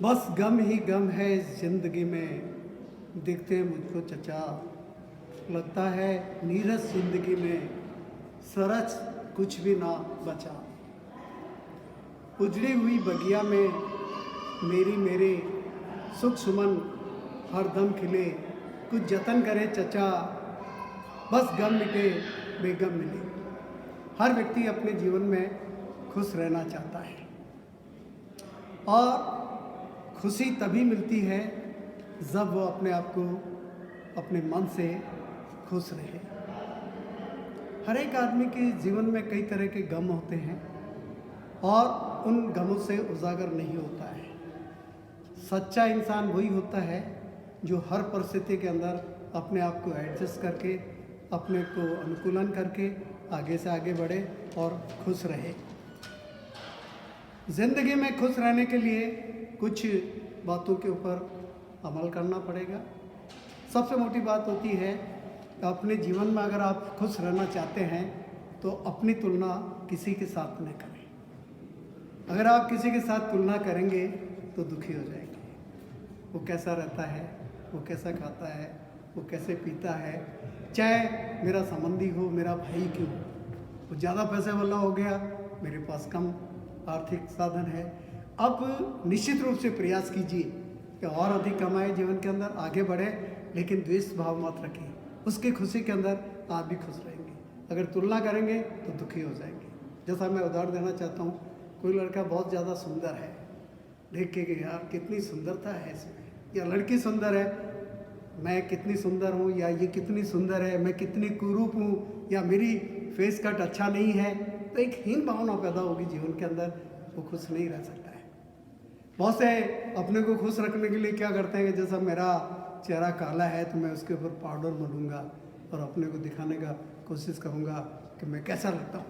बस गम ही गम है इस जिंदगी में, देखते हैं मुझको चचा। लगता है नीरस जिंदगी में, सरस कुछ भी ना बचा। उजड़ी हुई बगिया में मेरी मेरे सुख सुमन हर दम खिले। कुछ जतन करे चचा, बस गम मिटे बेगम मिले। हर व्यक्ति अपने जीवन में खुश रहना चाहता है और खुशी तभी मिलती है जब वो अपने आप को अपने मन से खुश रहे। हर एक आदमी के जीवन में कई तरह के गम होते हैं और उन गमों से उजागर नहीं होता है। सच्चा इंसान वही होता है जो हर परिस्थिति के अंदर अपने आप को एडजस्ट करके, अपने को अनुकूलन करके आगे से आगे बढ़े और खुश रहे। ज़िंदगी में खुश रहने के लिए कुछ बातों के ऊपर अमल करना पड़ेगा। सबसे मोटी बात होती है कि अपने जीवन में अगर आप खुश रहना चाहते हैं तो अपनी तुलना किसी के साथ न करें। अगर आप किसी के साथ तुलना करेंगे तो दुखी हो जाएंगे। वो कैसा रहता है, वो कैसा खाता है, वो कैसे पीता है, चाहे मेरा संबंधी हो, मेरा भाई क्यों हो। वो ज़्यादा पैसे वाला हो गया, मेरे पास कम आर्थिक साधन है। अब निश्चित रूप से प्रयास कीजिए कि और अधिक कमाए, जीवन के अंदर आगे बढ़े, लेकिन द्वेष भाव मत रखिए। उसकी खुशी के अंदर आप भी खुश रहेंगे। अगर तुलना करेंगे तो दुखी हो जाएंगे। जैसा मैं उदाहरण देना चाहता हूँ, कोई लड़का बहुत ज़्यादा सुंदर है, देख के कि यार कितनी सुंदरता है इसमें, या लड़की सुंदर है, मैं कितनी सुंदर हूँ, या ये कितनी सुंदर है, मैं कितनी कुरूप हूँ, या मेरी फेस कट अच्छा नहीं है, तो एक हीन भावना पैदा होगी जीवन के अंदर। वो खुश नहीं रह सकता है। बहुत से अपने को खुश रखने के लिए क्या करते हैं कि जैसा मेरा चेहरा काला है तो मैं उसके ऊपर पाउडर मलूँगा और अपने को दिखाने का कोशिश करूँगा कि मैं कैसा लगता हूँ।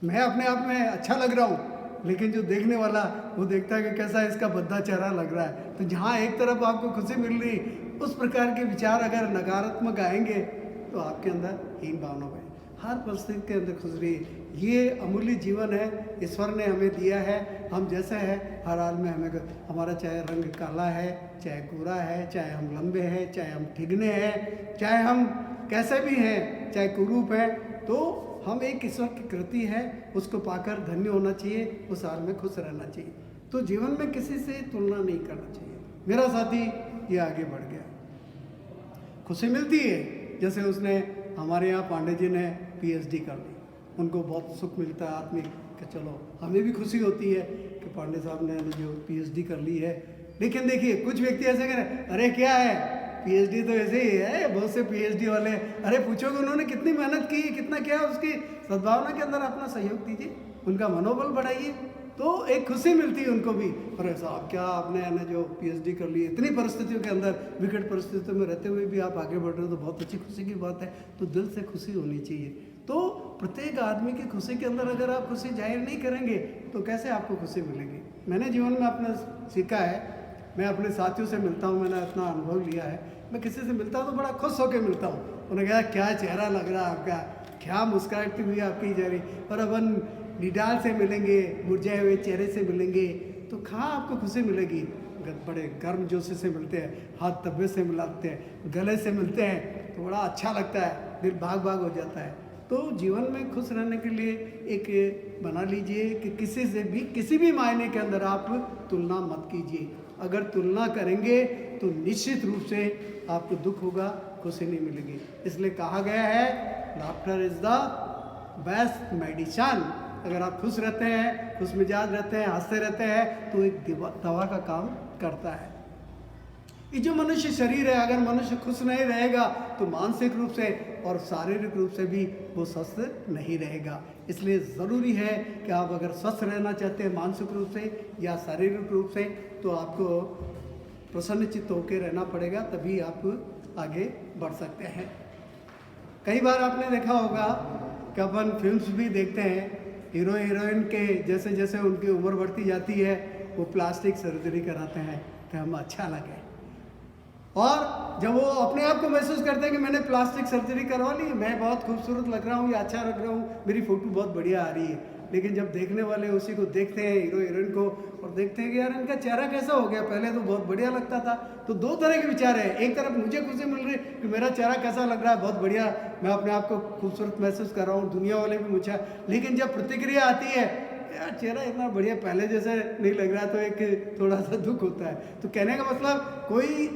मैं अपने आप में अच्छा लग रहा हूँ, लेकिन जो देखने वाला वो देखता है कि कैसा इसका भद्दा चेहरा लग रहा है। तो जहाँ एक तरफ आपको खुशी मिल रही, उस प्रकार के विचार अगर नकारात्मक आएंगे तो आपके अंदर हीन भावना होगी। हर परिस्थिति के अंदर खुश रहिए। ये अमूल्य जीवन है, ईश्वर ने हमें दिया है। हम जैसे हैं हर हाल में हमें, हमारा चाहे रंग काला है, चाहे गोरा है, चाहे हम लंबे हैं, चाहे हम ठिगने हैं, चाहे हम कैसे भी हैं, चाहे कुरूप है, तो हम एक ईश्वर की कृति है, उसको पाकर धन्य होना चाहिए, उस हाल में खुश रहना चाहिए। तो जीवन में किसी से तुलना नहीं करना चाहिए। मेरा साथी ये आगे बढ़ गया, खुशी मिलती है। जैसे उसने, हमारे यहाँ पांडे जी ने पीएचडी कर ली, उनको बहुत सुख मिलता है आत्मिक कि चलो हमें भी खुशी होती है कि पांडे साहब ने जो पीएचडी कर ली है। लेकिन देखिए कुछ व्यक्ति ऐसे करें, अरे क्या है पीएचडी तो ऐसे ही है, बहुत से पीएचडी वाले, अरे पूछोगे उन्होंने कितनी मेहनत की, कितना क्या, उसकी सद्भावना के अंदर अपना सहयोग दीजिए, उनका मनोबल बढ़ाइए, तो एक खुशी मिलती है उनको भी। अरे साहब क्या आपने जो पीएचडी कर ली, इतनी परिस्थितियों के अंदर, विकट परिस्थितियों में रहते हुए भी आप आगे बढ़ रहे हो, तो बहुत अच्छी खुशी की बात है। तो दिल से खुशी होनी चाहिए। तो प्रत्येक आदमी की खुशी के अंदर अगर आप खुशी जाहिर नहीं करेंगे तो कैसे आपको खुशी मिलेगी। मैंने जीवन में अपना सीखा है, मैं अपने साथियों से मिलता हूँ, मैंने अपना अनुभव लिया है। मैं किसी से मिलता हूँ तो बड़ा खुश होकर मिलता हूँ। उन्होंने कहा क्या चेहरा लग रहा है आपका, क्या मुस्कुराहट हुई आपकी चेहरे, और अपन निडाल से मिलेंगे, मुरझाए हुए चेहरे से मिलेंगे तो कहाँ आपको खुशी मिलेगी। बड़े गर्म जोशी से मिलते हैं, हाथ तब्बे से मिलाते हैं, गले से मिलते हैं तो बड़ा अच्छा लगता है, दिल भाग भाग हो जाता है। तो जीवन में खुश रहने के लिए एक बना लीजिए कि किसी से भी, किसी भी मायने के अंदर आप तुलना मत कीजिए। अगर तुलना करेंगे तो निश्चित रूप से आपको दुख होगा, खुशी नहीं मिलेगी। इसलिए कहा गया है laughter is the best medicine. अगर आप खुश रहते हैं, खुश मिजाज रहते हैं, हंसते रहते हैं, तो एक दवा का काम करता है। ये जो मनुष्य शरीर है, अगर मनुष्य खुश नहीं रहेगा तो मानसिक रूप से और शारीरिक रूप से भी वो स्वस्थ नहीं रहेगा। इसलिए ज़रूरी है कि आप अगर स्वस्थ रहना चाहते हैं मानसिक रूप से या शारीरिक रूप से, तो आपको प्रसन्नचित्त होकर रहना पड़ेगा, तभी आप आगे बढ़ सकते हैं। कई बार आपने देखा होगा कि अपन फिल्म्स भी देखते हैं, हीरो हीरोइन के जैसे जैसे उनकी उम्र बढ़ती जाती है वो प्लास्टिक सर्जरी कराते हैं कि हम अच्छा लगे, और जब वो अपने आप को महसूस करते हैं कि मैंने प्लास्टिक सर्जरी करवा ली, मैं बहुत खूबसूरत लग रहा हूँ या अच्छा लग रहा हूँ, मेरी फ़ोटो बहुत बढ़िया आ रही है, लेकिन जब देखने वाले उसी को देखते हैं, हीरो हीरोइन को, और देखते हैं कि यार इनका चेहरा कैसा हो गया, पहले तो बहुत बढ़िया लगता था। तो दो तरह के विचार है, एक तरफ मुझे खुशी मिल रही कि मेरा चेहरा कैसा लग रहा है, बहुत बढ़िया, मैं अपने आप को खूबसूरत महसूस कर रहा हूँ, दुनिया वाले भी मुझे। लेकिन जब प्रतिक्रिया आती है, यार चेहरा इतना बढ़िया पहले जैसे नहीं लग रहा, तो एक थोड़ा सा दुख होता है। तो कहने का मतलब कोई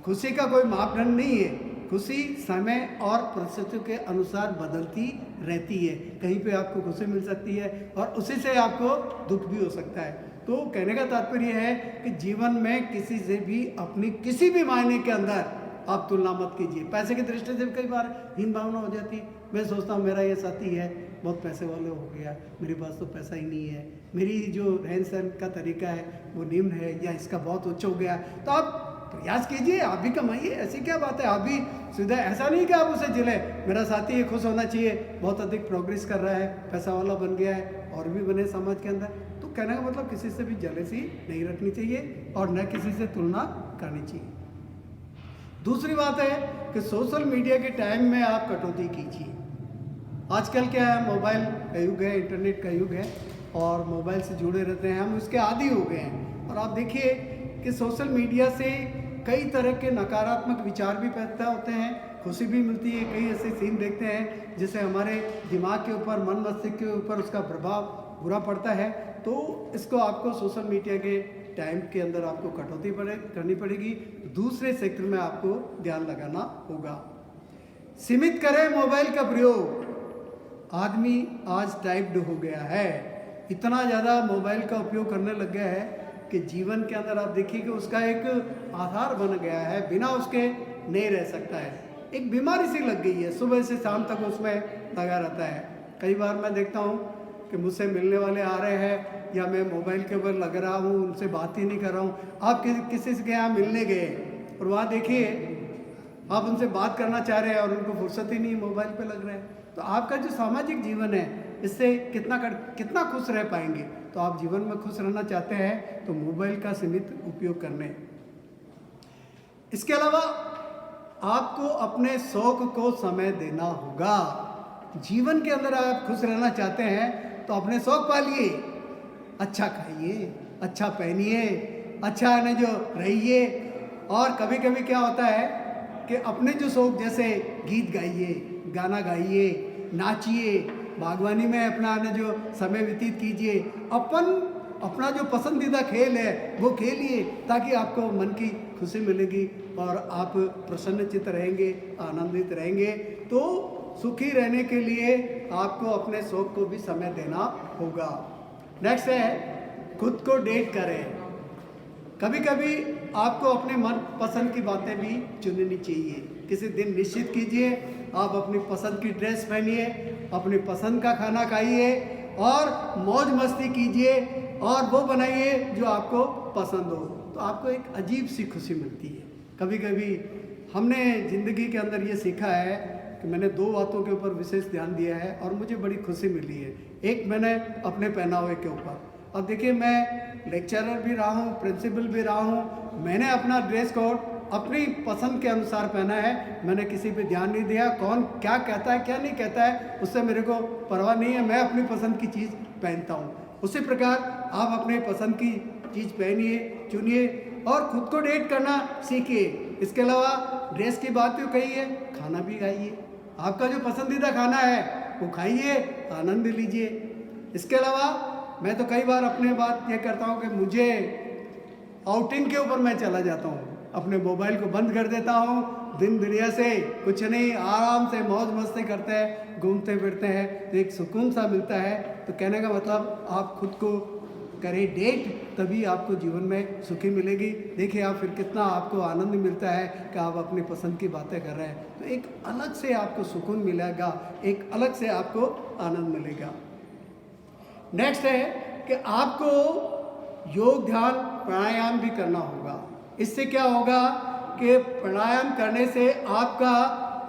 खुशी का कोई मापदंड नहीं है, खुशी समय और परिस्थितियों के अनुसार बदलती रहती है। कहीं पे आपको खुशी मिल सकती है और उसी से आपको दुख भी हो सकता है। तो कहने का तात्पर्य है कि जीवन में किसी से भी अपनी किसी भी मायने के अंदर आप तुलना मत कीजिए। पैसे की दृष्टि से कई बार हीन भावना हो जाती है। मैं सोचता हूँ मेरा ये साथी है, बहुत पैसे वाले हो गया, मेरे पास तो पैसा ही नहीं है, मेरी जो रहन सहन का तरीका है वो निम्न है, या इसका बहुत उच्च हो गया। तो आप प्रयास कीजिए, आप भी कमाइए, ऐसी क्या बात है। आप भी सीधा ऐसा नहीं कि आप उसे जिले, मेरा साथी है खुश होना चाहिए, बहुत अधिक प्रोग्रेस कर रहा है, पैसा वाला बन गया है, और भी बने समाज के अंदर। तो कहने का मतलब किसी से भी जेलसी नहीं रखनी चाहिए और न किसी से तुलना करनी चाहिए। दूसरी बात है कि सोशल मीडिया के टाइम में आप कटौती कीजिए। आजकल क्या है, मोबाइल का युग है, इंटरनेट का युग है, और मोबाइल से जुड़े रहते हैं, हम उसके आदी हो गए हैं। और आप देखिए कि सोशल मीडिया से कई तरह के नकारात्मक विचार भी पैदा होते हैं, खुशी भी मिलती है। कई ऐसे सीन देखते हैं जिससे हमारे दिमाग के ऊपर, मन मस्तिष्क के ऊपर उसका प्रभाव बुरा पड़ता है। तो इसको आपको सोशल मीडिया के टाइम के अंदर आपको कटौती करनी पड़ेगी। दूसरे सेक्टर में आपको ध्यान लगाना होगा। सीमित करें मोबाइल का प्रयोग। आदमी आज टाइप्ड हो गया है, इतना ज़्यादा मोबाइल का उपयोग करने लग गया है कि जीवन के अंदर आप देखिए कि उसका एक आधार बन गया है, बिना उसके नहीं रह सकता है। एक बीमारी सी लग गई है, सुबह से शाम तक उसमें लगा रहता है। कई बार मैं देखता हूँ कि मुझसे मिलने वाले आ रहे हैं, या मैं मोबाइल के ऊपर लग रहा हूँ, उनसे बात ही नहीं कर रहा हूँ। आप किसी से यहाँ मिलने गए और वहाँ देखिए आप उनसे बात करना चाह रहे हैं और उनको फुर्सत ही नहीं, मोबाइल पे लग रहे हैं। तो आपका जो सामाजिक जीवन है, इससे कितना खुश रह पाएंगे। तो आप जीवन में खुश रहना चाहते हैं तो मोबाइल का सीमित उपयोग करने। इसके अलावा आपको अपने शौक को समय देना होगा। जीवन के अंदर आप खुश रहना चाहते हैं तो अपने शौक पालिए, अच्छा खाइए, अच्छा पहनिए, अच्छा है जो रहिए। और कभी कभी क्या होता है कि अपने जो शौक, जैसे गीत गाइए, गाना गाइए, नाचिए, बागवानी में अपना जो समय व्यतीत कीजिए, अपना जो पसंदीदा खेल है वो खेलिए, ताकि आपको मन की खुशी मिलेगी और आप प्रसन्नचित्त रहेंगे, आनंदित रहेंगे। तो सुखी रहने के लिए आपको अपने शौक को भी समय देना होगा। नेक्स्ट है खुद को डेट करें। कभी कभी आपको अपने मन पसंद की बातें भी चुननी चाहिए। किसी दिन निश्चित कीजिए, आप अपनी पसंद की ड्रेस पहनिए, अपनी पसंद का खाना खाइए और मौज मस्ती कीजिए और वो बनाइए जो आपको पसंद हो। तो आपको एक अजीब सी खुशी मिलती है। कभी कभी हमने ज़िंदगी के अंदर ये सीखा है कि मैंने दो बातों के ऊपर विशेष ध्यान दिया है और मुझे बड़ी खुशी मिली है। एक मैंने अपने पहनावे के ऊपर, अब देखिए मैं लेक्चरर भी रहा हूँ, प्रिंसिपल भी रहा हूँ, मैंने अपना ड्रेस कोड अपनी पसंद के अनुसार पहना है। मैंने किसी पे ध्यान नहीं दिया कौन क्या कहता है क्या नहीं कहता है, उससे मेरे को परवाह नहीं है। मैं अपनी पसंद की चीज़ पहनता हूँ। उसी प्रकार आप अपने पसंद की चीज़ पहनिए, चुनिए और खुद को डेट करना सीखिए। इसके अलावा ड्रेस की बात तो कही है, खाना भी खाइए। आपका जो पसंदीदा खाना है वो खाइए, आनंद लीजिए। इसके अलावा मैं तो कई बार अपने बात ये करता हूँ कि मुझे आउटिंग के ऊपर मैं चला जाता हूँ, अपने मोबाइल को बंद कर देता हूँ, दिन दुनिया से कुछ नहीं, आराम से मौज मस्ती करते हैं, घूमते फिरते हैं, तो एक सुकून सा मिलता है। तो कहने का मतलब आप खुद को करें डेट, तभी आपको जीवन में सुखी मिलेगी। देखिए आप फिर कितना आपको आनंद मिलता है कि आप अपनी पसंद की बातें कर रहे हैं। तो एक अलग से आपको सुकून मिलेगा, एक अलग से आपको आनंद मिलेगा। नेक्स्ट है कि आपको योग, ध्यान, प्राणायाम भी करना होगा। इससे क्या होगा कि प्राणायाम करने से आपका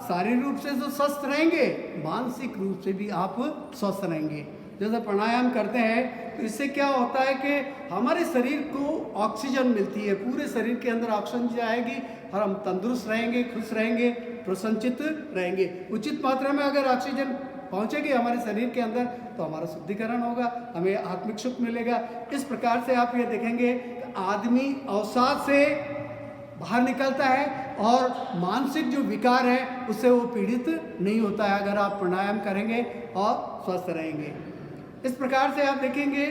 शारीरिक रूप से तो स्वस्थ रहेंगे, मानसिक रूप से भी आप स्वस्थ रहेंगे। जैसे प्राणायाम करते हैं तो इससे क्या होता है कि हमारे शरीर को ऑक्सीजन मिलती है, पूरे शरीर के अंदर ऑक्सीजन जाएगी और हम तंदुरुस्त रहेंगे, खुश रहेंगे, प्रसन्नचित्त रहेंगे। उचित मात्रा में अगर ऑक्सीजन पहुँचेगी हमारे शरीर के अंदर तो हमारा शुद्धिकरण होगा, हमें आत्मिक सुख मिलेगा। इस प्रकार से आप ये देखेंगे कि आदमी अवसाद से बाहर निकलता है और मानसिक जो विकार है उससे वो पीड़ित नहीं होता है अगर आप प्राणायाम करेंगे और स्वस्थ रहेंगे। इस प्रकार से आप देखेंगे,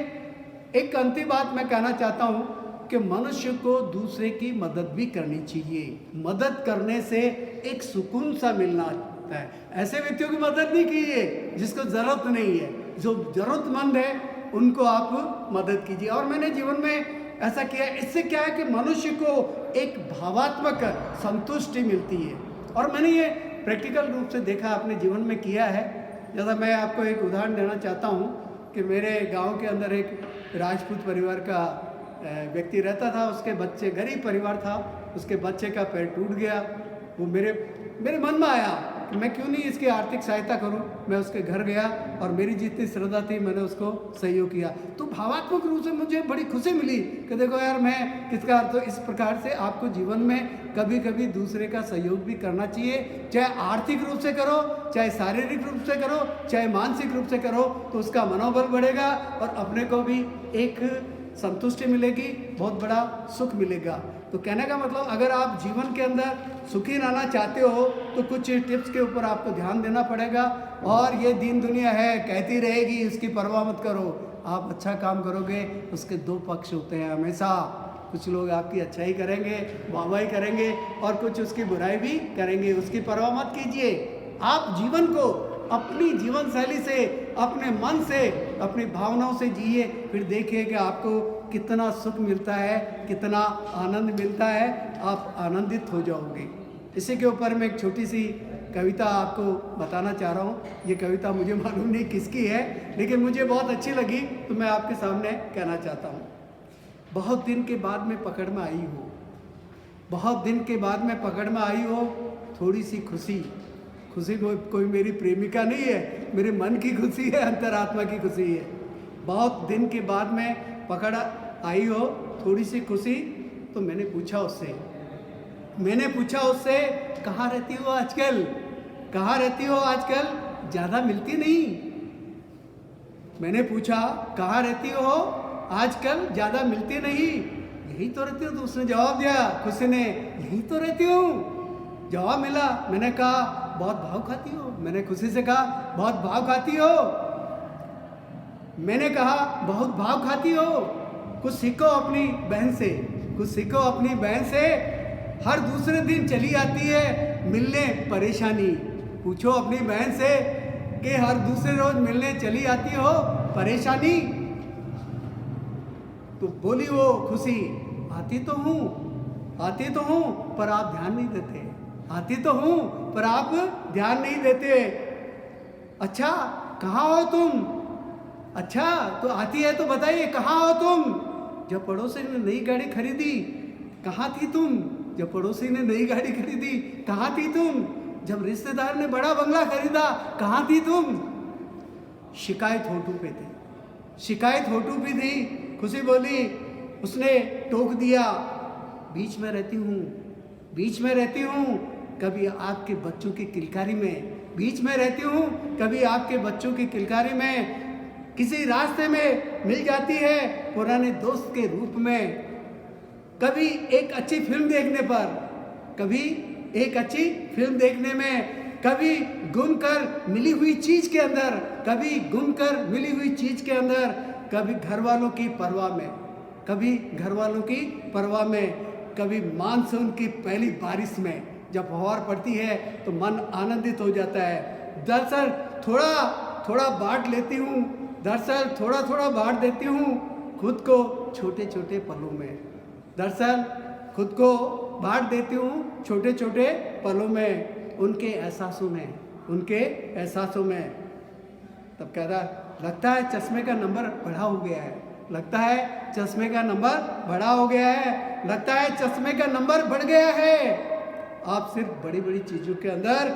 एक अंतिम बात मैं कहना चाहता हूँ कि मनुष्य को दूसरे की मदद भी करनी चाहिए। मदद करने से एक सुकून सा मिलना आता है। ऐसे व्यक्तियों की मदद नहीं कीजिए जिसको ज़रूरत नहीं है, जो ज़रूरतमंद है उनको आप मदद कीजिए। और मैंने जीवन में ऐसा किया। इससे क्या है कि मनुष्य को एक भावात्मक संतुष्टि मिलती है और मैंने ये प्रैक्टिकल रूप से देखा, अपने जीवन में किया है। जैसा मैं आपको एक उदाहरण देना चाहता हूँ कि मेरे गांव के अंदर एक राजपूत परिवार का व्यक्ति रहता था। उसके बच्चे, गरीब परिवार था, उसके बच्चे का पैर टूट गया। वो मेरे मन में आया कि मैं क्यों नहीं इसकी आर्थिक सहायता करूं। मैं उसके घर गया और मेरी जितनी श्रद्धा थी मैंने उसको सहयोग किया। तो भावात्मक रूप से मुझे बड़ी खुशी मिली कि देखो यार, मैं किसका। तो इस प्रकार से आपको जीवन में कभी कभी दूसरे का सहयोग भी करना चाहिए, चाहे आर्थिक रूप से करो, चाहे शारीरिक रूप से करो, चाहे मानसिक रूप से करो, तो उसका मनोबल बढ़ेगा और अपने को भी एक संतुष्टि मिलेगी, बहुत बड़ा सुख मिलेगा। तो कहने का मतलब, अगर आप जीवन के अंदर सुखी रहना चाहते हो तो कुछ टिप्स के ऊपर आपको ध्यान देना पड़ेगा। और ये दीन दुनिया है, कहती रहेगी, इसकी परवाह मत करो। आप अच्छा काम करोगे, उसके दो पक्ष होते हैं हमेशा। कुछ लोग आपकी अच्छाई करेंगे, वाहवाही करेंगे, और कुछ उसकी बुराई भी करेंगे। उसकी परवाह मत कीजिए। आप जीवन को अपनी जीवन शैली से, अपने मन से, अपनी भावनाओं से जिए, फिर देखिए कि आपको कितना सुख मिलता है, कितना आनंद मिलता है। आप आनंदित हो जाओगे। इसी के ऊपर मैं एक छोटी सी कविता आपको बताना चाह रहा हूँ। ये कविता मुझे मालूम नहीं किसकी है, लेकिन मुझे बहुत अच्छी लगी तो मैं आपके सामने कहना चाहता हूँ। बहुत दिन के बाद मैं पकड़ में आई हो, बहुत दिन के बाद मैं पकड़ में आई हो, थोड़ी सी खुशी। खुशी कोई मेरी प्रेमिका नहीं है, मेरे मन की खुशी है, अंतरात्मा की खुशी है। बहुत दिन के बाद में पकड़ आई हो, थोड़ी सी खुशी। तो मैंने पूछा उससे कहाँ रहती हो आजकल, कहाँ रहती हो आजकल, ज़्यादा मिलती नहीं। मैंने पूछा कहाँ रहती हो आजकल, ज़्यादा मिलती नहीं। यही तो रहती हूँ। तो उसने जवाब दिया, खुशी ने, यही तो रहती हूँ। जवाब मिला। मैंने कहा बहुत भाव खाती हो। मैंने खुशी से कहा बहुत भाव खाती हो। मैंने कहा बहुत भाव खाती हो। कुछ सीखो अपनी बहन से, कुछ सीखो अपनी बहन से। हर दूसरे दिन चली आती है मिलने परेशानी। पूछो अपनी बहन से कि हर दूसरे रोज मिलने चली आती हो परेशानी। तो बोली वो खुशी, आती तो हूँ पर आप ध्यान नहीं देते। आती तो हूँ पर आप ध्यान नहीं देते। अच्छा कहाँ हो तुम? अच्छा तो आती है तो बताइए कहाँ हो तुम? जब पड़ोसी ने नई गाड़ी खरीदी कहाँ थी तुम? जब पड़ोसी ने नई गाड़ी खरीदी कहाँ थी तुम? जब रिश्तेदार ने बड़ा बंगला खरीदा कहाँ थी तुम? शिकायत होठों पे थी, शिकायत होठों पे थी। खुशी बोली, उसने टोक दिया, बीच में रहती हूँ, बीच में रहती हूँ। कभी आपके बच्चों की किलकारी में, बीच में रहती हूँ, कभी आपके बच्चों की किलकारी में। किसी रास्ते में मिल जाती है पुराने दोस्त के रूप में। कभी एक अच्छी फिल्म देखने पर, कभी एक अच्छी फिल्म देखने में, कभी गुम कर मिली हुई चीज के अंदर, कभी गुम कर मिली हुई चीज के अंदर, कभी घर वालों की परवाह में, कभी घर वालों की परवाह में, कभी मानसून की पहली बारिश में जब फुहार पड़ती है तो मन आनंदित हो जाता है। दरअसल थोड़ा थोड़ा बांट लेती हूँ, दरअसल थोड़ा थोड़ा बांट देती हूँ खुद को छोटे छोटे पलों में। दरअसल खुद को बांट देती हूँ छोटे छोटे पलों में, उनके एहसासों में, उनके एहसासों में। तब कहता, लगता है चश्मे का नंबर बढ़ा हो गया है, लगता है चश्मे का नंबर बढ़ा हो गया है, लगता है चश्मे का नंबर बढ़ गया है। आप सिर्फ बड़ी बड़ी चीज़ों के अंदर,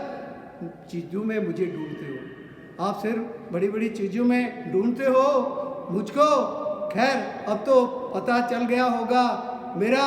चीज़ों में मुझे ढूंढते हो, आप सिर्फ बड़ी बड़ी चीज़ों में ढूंढते हो मुझको। खैर अब तो पता चल गया होगा मेरा,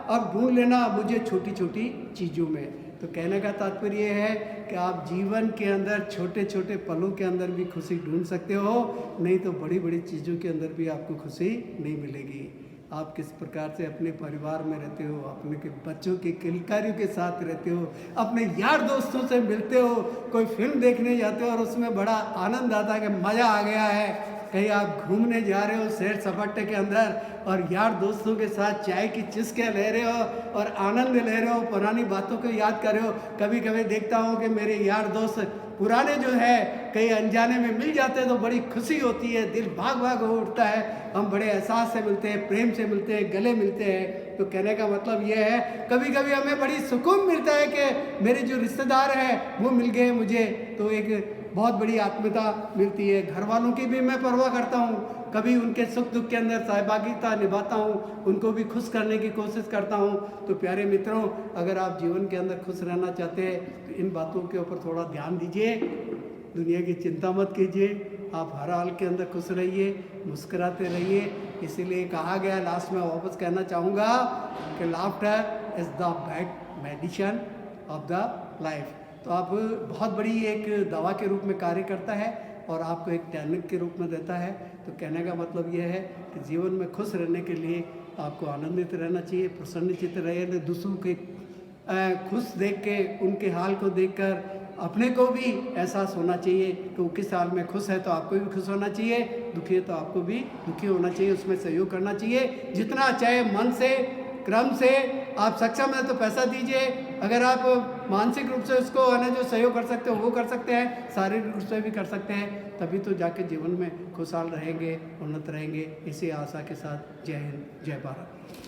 अब ढूंढ लेना मुझे छोटी छोटी चीज़ों में। तो कहने का तात्पर्य ये है कि आप जीवन के अंदर छोटे छोटे पलों के अंदर भी खुशी ढूंढ सकते हो, नहीं तो बड़ी बड़ी चीज़ों के अंदर भी आपको खुशी नहीं मिलेगी। आप किस प्रकार से अपने परिवार में रहते हो, अपने के बच्चों के किलकारियों के साथ रहते हो, अपने यार दोस्तों से मिलते हो, कोई फिल्म देखने जाते हो और उसमें बड़ा आनंद आता है कि मज़ा आ गया है, कहीं आप घूमने जा रहे हो सैर सपाटे के अंदर और यार दोस्तों के साथ चाय की चुस्कियाँ ले रहे हो और आनंद ले रहे हो, पुरानी बातों को याद कर रहे हो। कभी कभी देखता हूँ कि मेरे यार दोस्त पुराने जो है कहीं अनजाने में मिल जाते हैं तो बड़ी खुशी होती है, दिल भाग भाग हो उठता है, हम बड़े एहसास से मिलते हैं, प्रेम से मिलते हैं, गले मिलते हैं। तो कहने का मतलब ये है कभी कभी हमें बड़ी सुकून मिलता है कि मेरे जो रिश्तेदार हैं वो मिल गए मुझे, तो एक बहुत बड़ी आत्मीयता मिलती है। घर वालों की भी मैं परवाह करता हूँ, कभी उनके सुख दुख के अंदर सहभागिता निभाता हूँ, उनको भी खुश करने की कोशिश करता हूँ। तो प्यारे मित्रों, अगर आप जीवन के अंदर खुश रहना चाहते हैं तो इन बातों के ऊपर थोड़ा ध्यान दीजिए, दुनिया की चिंता मत कीजिए, आप हर हाल के अंदर खुश रहिए, मुस्कुराते रहिए। इसीलिए कहा गया, लास्ट में वापस कहना चाहूँगा कि laughter is the best medicine of the life. तो आप बहुत बड़ी एक दवा के रूप में कार्य करता है और आपको एक टैनिक के रूप में देता है। तो कहने का मतलब यह है कि जीवन में खुश रहने के लिए आपको आनंदित रहना चाहिए, प्रसन्नचित्त रहे, दूसरों के खुश देख के, उनके हाल को देखकर अपने को भी एहसास होना चाहिए कि वो किस हाल में खुश है तो आपको भी खुश होना चाहिए, दुखी है तो आपको भी दुखी होना चाहिए, उसमें सहयोग करना चाहिए। जितना चाहे मन से, क्रम से आप सक्षम है तो पैसा दीजिए, अगर आप मानसिक रूप से उसको है ना जो सहयोग कर सकते हो वो कर सकते हैं, शारीरिक रूप से भी कर सकते हैं, तभी तो जाके जीवन में खुशहाल रहेंगे, उन्नत रहेंगे। इसी आशा के साथ जय हिंद, जय भारत।